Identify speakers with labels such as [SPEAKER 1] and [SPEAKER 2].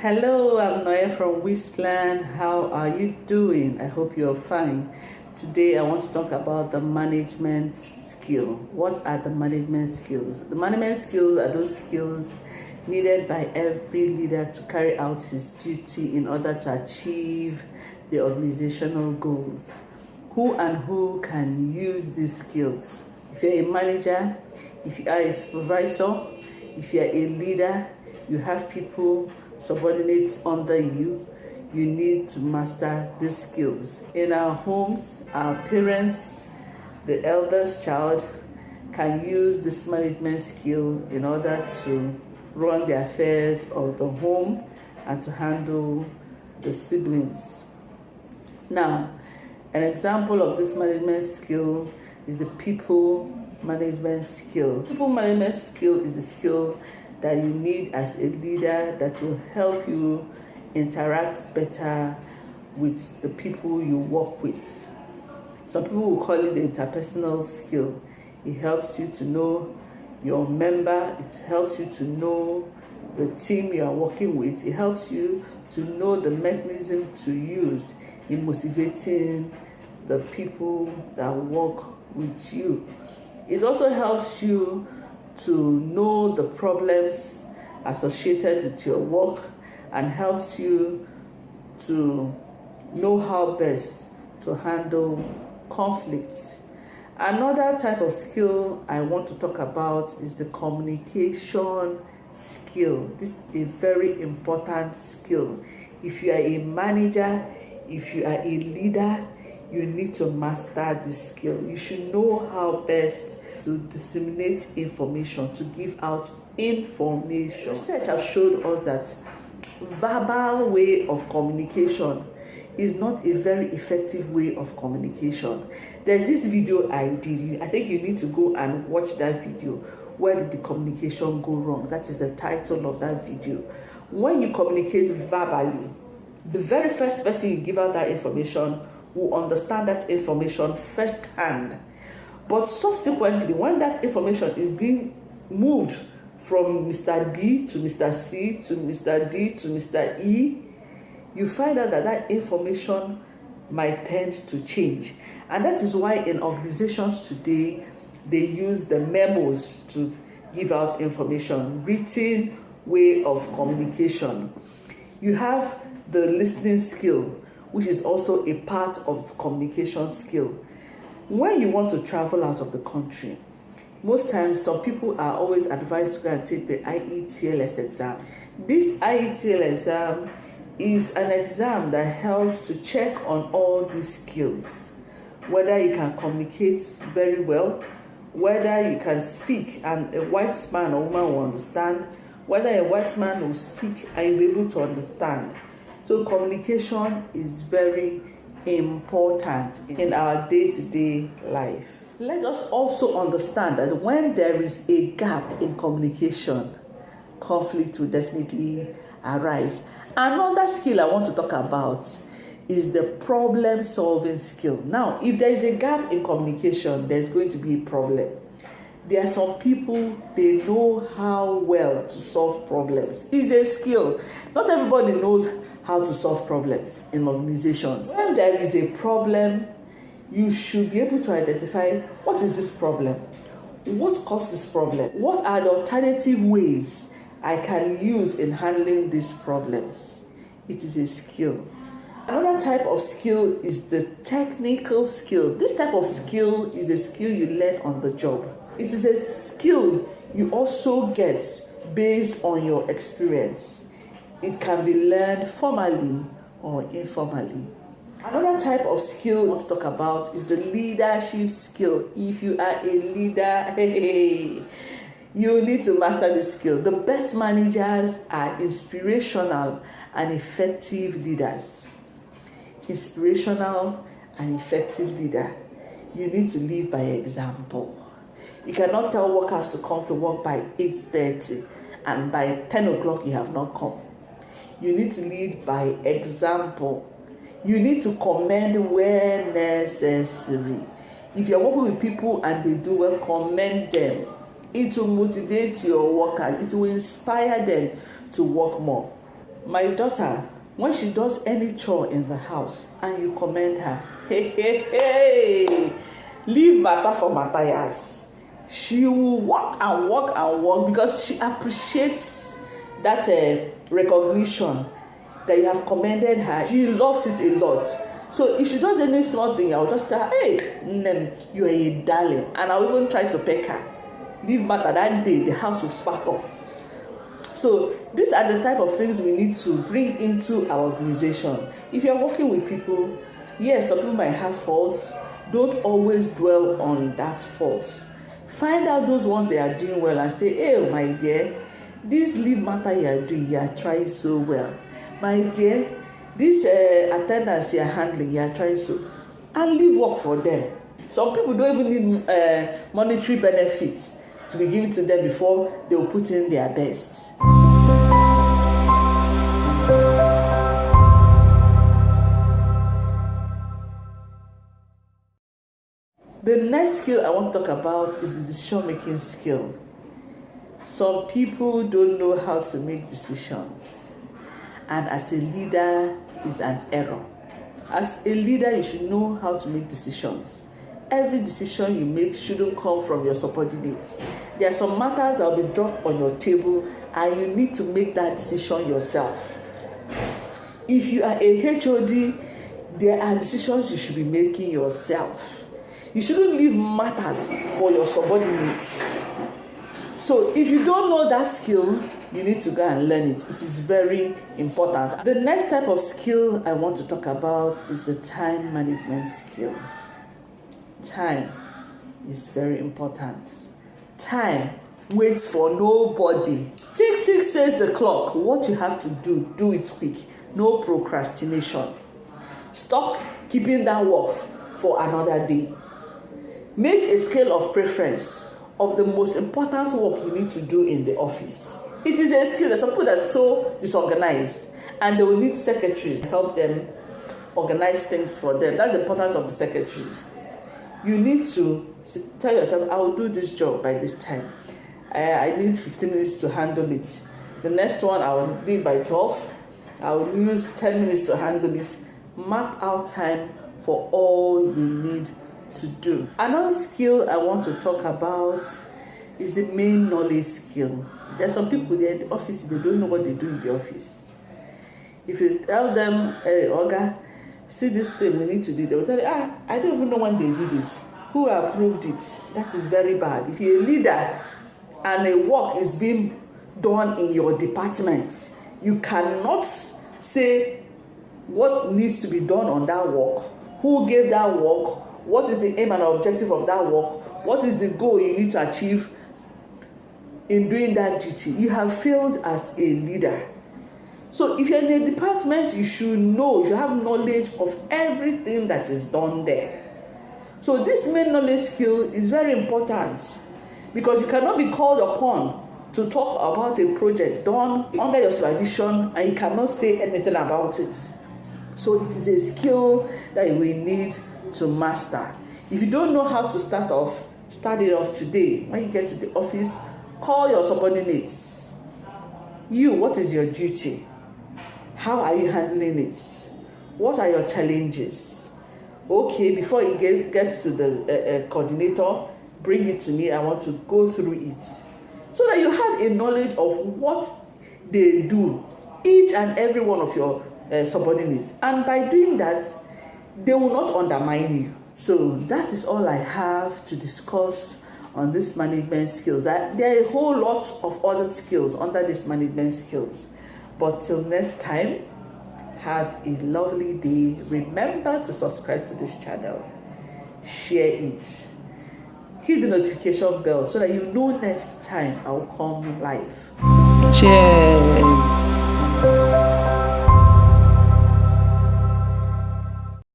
[SPEAKER 1] Hello, I'm Noya from Wistland. How are you doing? I hope you're fine. Today I want to talk about the management skill. What are the management skills? The management skills are those skills needed by every leader to carry out his duty in order to achieve the organizational goals. Who can use these skills? If you're a manager, if you are a supervisor, if you're a leader, you have people, subordinates under you, you need to master these skills. In our homes, our parents, the eldest child can use this management skill in order to run the affairs of the home and to handle the siblings. Now, an example of this management skill is the people management skill. People management skill is the skill that you need as a leader that will help you interact better with the people you work with. Some people will call it the interpersonal skill. It helps you to know your member, it helps you to know the team you are working with, it helps you to know the mechanism to use in motivating the people that work with you. It also helps you to know the problems associated with your work and helps you to know how best to handle conflicts. Another type of skill I want to talk about is the communication skill. This is a very important skill. If you are a manager, if you are a leader, you need to master this skill. You should know how best to disseminate information, to give out information. Research has showed us that verbal way of communication is not a very effective way of communication. There's this video I did. I think you need to go and watch that video. Where did the communication go wrong? That is the title of that video. When you communicate verbally, the very first person you give out that information will understand that information firsthand. But subsequently, when that information is being moved from Mr. B to Mr. C to Mr. D to Mr. E, you find out that that information might tend to change. And that is why in organizations today, they use the memos to give out information, written way of communication. You have the listening skill, which is also a part of the communication skill. When you want to travel out of the country, most times some people are always advised to go and take the IETLS exam. This IETLS exam is an exam that helps to check on all these skills. Whether you can communicate very well, whether you can speak and a white man or woman will understand, whether a white man will speak and you'll be able to understand. So communication is very important in our day-to-day life. Let us also understand that when there is a gap in communication, conflict will definitely arise. Another skill I want to talk about is the problem-solving skill. Now, if there is a gap in communication, there's going to be a problem. There are some people, they know how well to solve problems. It's a skill. Not everybody knows how to solve problems in organizations. When there is a problem, you should be able to identify what is this problem? What caused this problem? What are the alternative ways I can use in handling these problems? It is a skill. Another type of skill is the technical skill. This type of skill is a skill you learn on the job. It is a skill you also get based on your experience. It can be learned formally or informally. Another type of skill I want to talk about is the leadership skill. If you are a leader, you need to master this skill. The best managers are inspirational and effective leaders. Inspirational and effective leader. You need to live by example. You cannot tell workers to come to work by 8:30 and by 10 o'clock you have not come. You need to lead by example. You need to commend where necessary. If you're working with people and they do well, commend them. It will motivate your workers. It will inspire them to work more. My daughter, when she does any chore in the house and you commend her, hey, leave matter for Matthias. She will walk and walk and walk because she appreciates that recognition that you have commended her. She loves it a lot. So if she does any small thing, I'll just tell her, hey, you are a darling. And I'll even try to peck her. Leave matter, that day the house will sparkle. So these are the type of things we need to bring into our organization. If you're working with people, yes, some people might have faults. Don't always dwell on that fault. Find out those ones they are doing well and say, hey, my dear, this leave matter you are doing, you are trying so well. My dear, this attendance you are handling, you are trying so, and leave work for them. Some people don't even need monetary benefits to be given to them before they will put in their best. The next skill I want to talk about is the decision-making skill. Some people don't know how to make decisions, and as a leader, it's an error. As a leader, you should know how to make decisions. Every decision you make shouldn't come from your subordinates. There are some matters that will be dropped on your table, and you need to make that decision yourself. If you are a HOD, there are decisions you should be making yourself. You shouldn't leave matters for your subordinates. So if you don't know that skill, you need to go and learn it. It is very important. The next type of skill I want to talk about is the time management skill. Time is very important. Time waits for nobody. Tick, tick, says the clock. What you have to do it quick. No procrastination. Stop keeping that work for another day. Make a scale of preference of the most important work you need to do in the office. It is a skill that some people are so disorganized, and they will need secretaries to help them organize things for them. That's the importance of the secretaries. You need to tell yourself, I will do this job by this time. I need 15 minutes to handle it. The next one, I will do it by 12. I will use 10 minutes to handle it. Map out time for all you need to do. Another skill I want to talk about is the main knowledge skill. There are some people there in the office, they don't know what they do in the office. If you tell them, hey, Oga, see this thing we need to do, they will tell you, I don't even know when they did it. Who approved it? That is very bad. If you're a leader and a work is being done in your department, you cannot say what needs to be done on that work, who gave that work, what is the aim and objective of that work, what is the goal you need to achieve in doing that duty. You have failed as a leader. So if you're in a department, you should know, you should have knowledge of everything that is done there. So this main knowledge skill is very important, because you cannot be called upon to talk about a project done under your supervision and you cannot say anything about it. So it is a skill that we need to master. If you don't know how to start it off today. When you get to the office, call your subordinates. What is your duty? How are you handling it? What are your challenges? Okay, before it gets to the coordinator, bring it to me. I want to go through it. So that you have a knowledge of what they do, each and every one of your subordinates. And by doing that, they will not undermine you. So that is all I have to discuss on this management skills. There are a whole lot of other skills under this management skills. But till next time, have a lovely day. Remember to subscribe to this channel. Share it. Hit the notification bell so that you know next time I'll come live. Cheers.